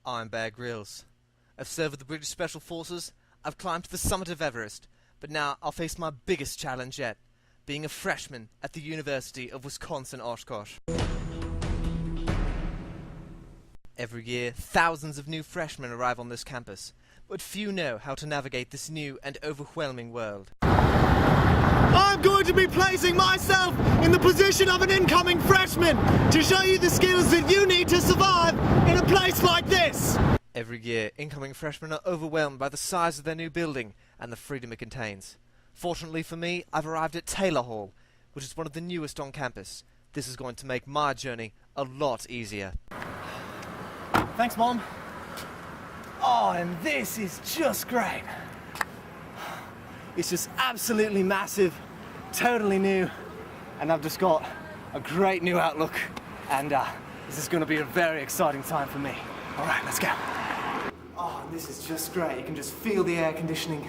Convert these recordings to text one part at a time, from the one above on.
I'm Bear Grylls. I've served with the British Special Forces, I've climbed to the summit of Everest, but now I'll face my biggest challenge yet, being a freshman at the University of Wisconsin-Oshkosh. Every year, thousands of new freshmen arrive on this campus, but few know how to navigate this new and overwhelming world. I'm going to be placing myself in the position of an incoming freshman to show you the skills that you need to survive in a place like this. Every year, incoming freshmen are overwhelmed by the size of their new building and the freedom it contains. Fortunately for me, I've arrived at Taylor Hall, which is one of the newest on campus. This is going to make my journey a lot easier. Thanks, Mom. Oh, and this is just great. It's just absolutely massive, totally new, and I've just got a great new outlook, and this is going to be a very exciting time for me. All right, let's go. Oh, and this is just great. You can just feel the air conditioning.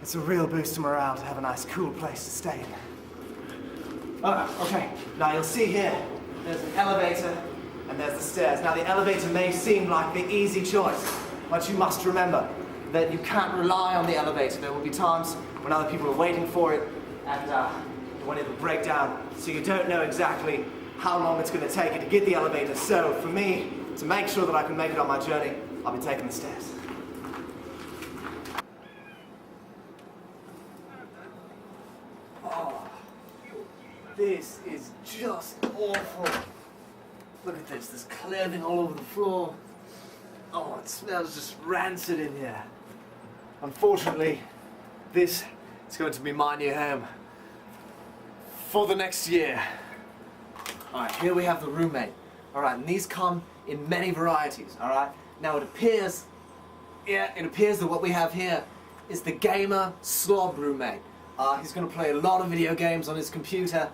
It's a real boost to morale to have a nice, cool place to stay in. Okay, now you'll see here, there's an elevator, and there's the stairs. Now, the elevator may seem like the easy choice, but you must remember that you can't rely on the elevator. There will be times when other people are waiting for it and when it will break down, so you don't know exactly how long it's going to take you to get the elevator. So for me, to make sure that I can make it on my journey, I'll be taking the stairs. Oh, this is just awful. Look at this, there's clothing all over the floor. Oh, it smells just rancid in here. Unfortunately, this is going to be my new home for the next year. Alright, here we have the roommate. Alright, and these come in many varieties, alright? Now it appears that what we have here is the gamer slob roommate. He's going to play a lot of video games on his computer.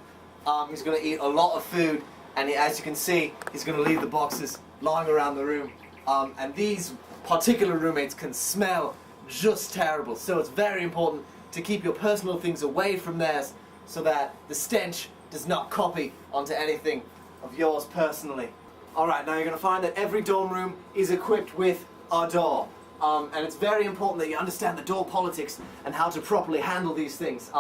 He's going to eat a lot of food, and as you can see, he's going to leave the boxes lying around the room. And these particular roommates can smell just terrible, so it's very important to keep your personal things away from theirs so that the stench does not copy onto anything of yours personally. Alright, now you're going to find that every dorm room is equipped with a door. And it's very important that you understand the door politics and how to properly handle these things.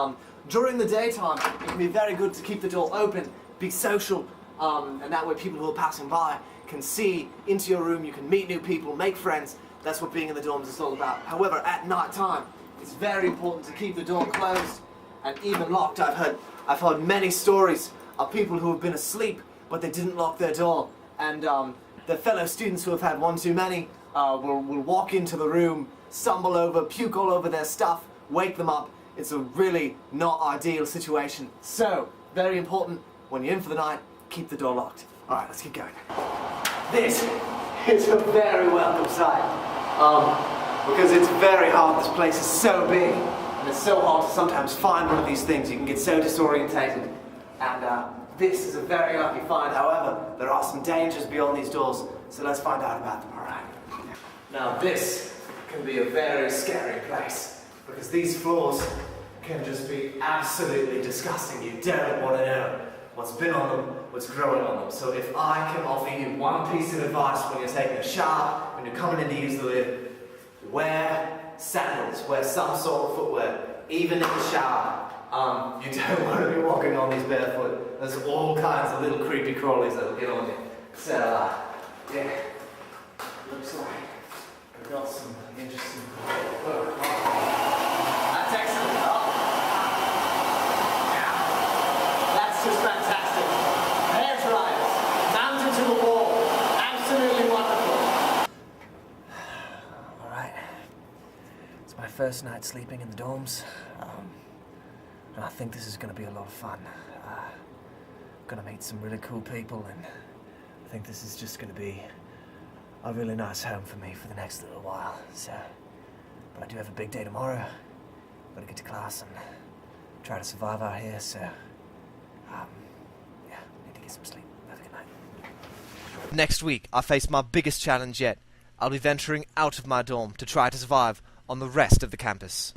During the daytime, it can be very good to keep the door open, be social, and that way people who are passing by can see into your room, you can meet new people, make friends. That's what being in the dorms is all about. However, at night time, it's very important to keep the door closed and even locked. I've heard many stories of people who have been asleep, but they didn't lock their door. And their fellow students who have had one too many will walk into the room, stumble over, puke all over their stuff, wake them up. It's a really not ideal situation. So, very important, when you're in for the night, keep the door locked. Alright, let's keep going. This is a very welcome sight. Because it's very hard. This place is so big, and it's so hard to sometimes find one of these things. You can get so disorientated. And this is a very lucky find. However, there are some dangers beyond these doors, so let's find out about them, alright? Now this can be a very scary place, because these floors can just be absolutely disgusting. You don't want to know what's been on them, what's growing on them. So if I can offer you one piece of advice when you're taking a shower, when you're coming in to use the lid, wear sandals, wear some sort of footwear, even in the shower. You don't want to be walking on these barefoot. There's all kinds of little creepy crawlies that will get on you. So, yeah, looks like I've got some interesting... That's excellent. That's just fantastic. Hair dryers, mounted to the wall. Absolutely wonderful. Alright. It's my first night sleeping in the dorms. And I think this is going to be a lot of fun. I'm going to meet some really cool people, and I think this is just going to be a really nice home for me for the next little while. So, but I do have a big day tomorrow. I've got to get to class and try to survive out here, so yeah, need to get some sleep. Have a good night. Next week, I face my biggest challenge yet. I'll be venturing out of my dorm to try to survive on the rest of the campus.